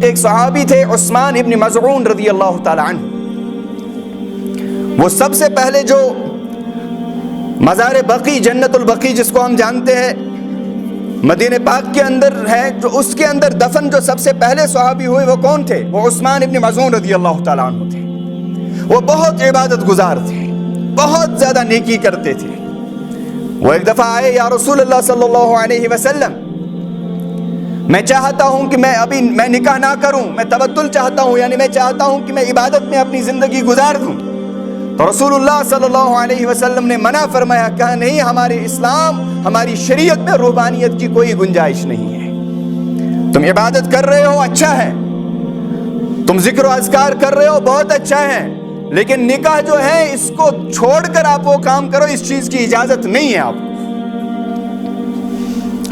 ایک صحابی تھے عثمان ابن مظعون رضی اللہ تعالی عنہ. وہ سب سے پہلے جو مزار بقیع، جنت البقیع جس کو ہم جانتے ہیں مدینہ پاک کے اندر ہے، جو اس کے اندر دفن جو سب سے پہلے صحابی ہوئے وہ کون تھے؟ وہ عثمان ابن مظعون رضی اللہ تعالیٰ عنہ تھے. وہ بہت عبادت گزار تھے، بہت زیادہ نیکی کرتے تھے. وہ ایک دفعہ آئے، یا رسول اللہ صلی اللہ علیہ وسلم میں چاہتا ہوں کہ میں نکاح نہ کروں، میں تبتل چاہتا ہوں، یعنی میں چاہتا ہوں کہ میں عبادت میں اپنی زندگی گزار دوں. تو رسول اللہ صلی اللہ علیہ وسلم نے منع فرمایا، کہا نہیں، ہمارے اسلام، ہماری شریعت میں رہبانیت کی کوئی گنجائش نہیں ہے. تم عبادت کر رہے ہو، اچھا ہے، تم ذکر و اذکار کر رہے ہو، بہت اچھا ہے، لیکن نکاح جو ہے اس کو چھوڑ کر آپ وہ کام کرو، اس چیز کی اجازت نہیں ہے آپ کو.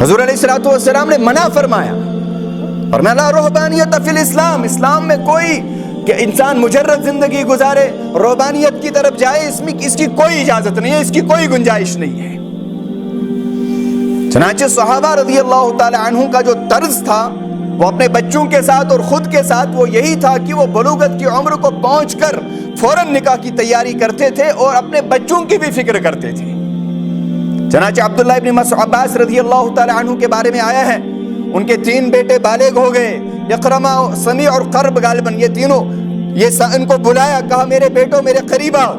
حضور علیہ الصلوۃ والسلام نے منع فرمایا، فرمایا لا رہبانیت فی الاسلام، اسلام میں کوئی کہ انسان مجرد زندگی گزارے، رہبانیت کی طرف جائے، اس کی کوئی اجازت نہیں ہے، اس کی کوئی گنجائش نہیں ہے. چنانچہ صحابہ رضی اللہ تعالی عنہ کا جو طرز تھا وہ اپنے بچوں کے ساتھ اور خود کے ساتھ وہ یہی تھا کہ وہ بلوغت کی عمر کو پہنچ کر فوراً نکاح کی تیاری کرتے تھے اور اپنے بچوں کی بھی فکر کرتے تھے. چنانچہ عبداللہ ابن عباس رضی اللہ تعالی عنہ کے بارے میں آیا ہے، ان کے 3 بیٹے بالغ ہو گئے، اقرمہ، سمیع اور قرب، غالباً یہ تینوں، ان کو بلایا، کہا میرے بیٹوں میرے قریب آؤ.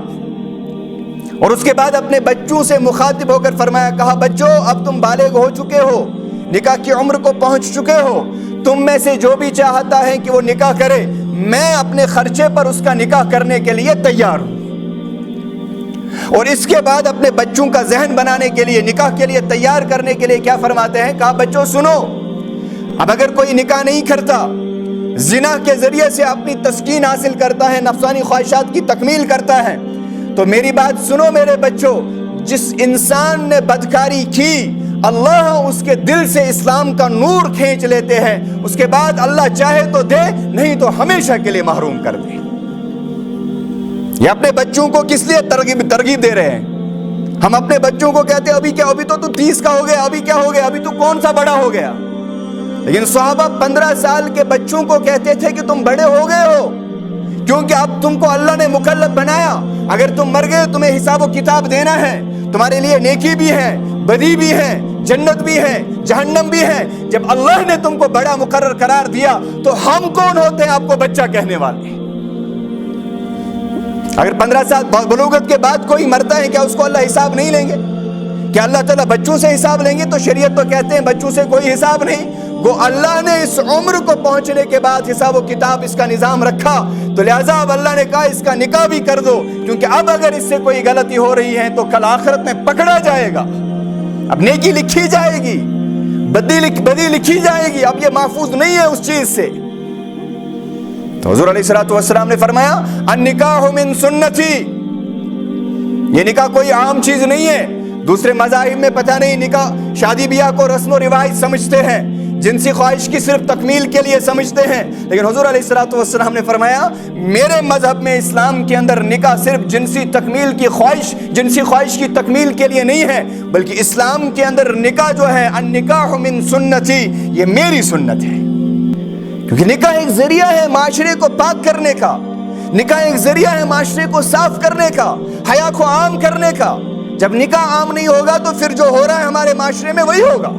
اور اس کے بعد اپنے بچوں سے مخاطب ہو کر فرمایا، کہا بچوں اب تم بالغ ہو چکے ہو، نکاح کی عمر کو پہنچ چکے ہو، تم میں سے جو بھی چاہتا ہے کہ وہ نکاح کرے، میں اپنے خرچے پر اس کا نکاح کرنے کے لیے تیار ہوں. اور اس کے بعد اپنے بچوں کا ذہن بنانے کے لیے، نکاح کے لیے تیار کرنے کے لیے کیا فرماتے ہیں؟ کہا بچوں سنو، اب اگر کوئی نکاح نہیں کرتا، زنا کے ذریعے سے اپنی تسکین حاصل کرتا ہے، نفسانی خواہشات کی تکمیل کرتا ہے، تو میری بات سنو میرے بچوں، جس انسان نے بدکاری کی اللہ اس کے دل سے اسلام کا نور کھینچ لیتے ہیں، اس کے بعد اللہ چاہے تو دے، نہیں تو ہمیشہ کے لیے محروم کر دے. یہ اپنے بچوں کو کس لیے ترغیب دے رہے ہیں؟ ہم اپنے بچوں کو کہتے ہیں ابھی کیا، ابھی تو 30 کا ہو گیا، ابھی کیا ہو گیا، ابھی تو کون سا بڑا ہو گیا. لیکن صحابہ 15 سال کے بچوں کو کہتے تھے کہ تم بڑے ہو گئے ہو، کیونکہ اب تم کو اللہ نے مکلف بنایا، اگر تم مر گئے تمہیں حساب و کتاب دینا ہے، تمہارے لیے نیکی بھی ہے، بدی بھی ہے، جنت بھی ہے، جہنم بھی ہے. جب اللہ نے تم کو بڑا مقرر قرار دیا تو ہم کون ہوتے ہیں آپ کو بچہ کہنے والے؟ اگر 15 سال بلوغت کے بعد کوئی مرتا ہے، کیا اس کو اللہ حساب نہیں لیں گے؟ کیا اللہ تعالیٰ بچوں سے حساب لیں گے؟ تو شریعت تو کہتے ہیں بچوں سے کوئی حساب نہیں. گو اللہ نے اس عمر کو پہنچنے کے بعد حساب و کتاب اس کا نظام رکھا، تو لہذا اب اللہ نے کہا اس کا نکاح بھی کر دو، کیونکہ اب اگر اس سے کوئی غلطی ہو رہی ہے تو کل آخرت میں پکڑا جائے گا. اب نیکی لکھی جائے گی، بدی لکھی جائے گی، اب یہ محفوظ نہیں ہے اس چیز سے. تو حضور علیہ الصلوۃ والسلام نے فرمایا النکاح من سنتی، یہ نکاح کوئی عام چیز نہیں ہے. دوسرے مذاہب میں پتہ نہیں نکاح شادی بیاہ کو رسم و رواج سمجھتے ہیں، جنسی خواہش کی صرف تکمیل کے لیے سمجھتے ہیں، لیکن حضور علیہ الصلوۃ والسلام نے فرمایا میرے مذہب میں، اسلام کے اندر نکاح صرف جنسی خواہش کی تکمیل کے لیے نہیں ہے، بلکہ اسلام کے اندر نکاح جو ہے النکاح من سنتی، یہ میری سنت ہے. کیونکہ نکاح ایک ذریعہ ہے معاشرے کو پاک کرنے کا، نکاح ایک ذریعہ ہے معاشرے کو صاف کرنے کا، حیا کو عام کرنے کا. جب نکاح عام نہیں ہوگا تو پھر جو ہو رہا ہے ہمارے معاشرے میں وہی ہوگا.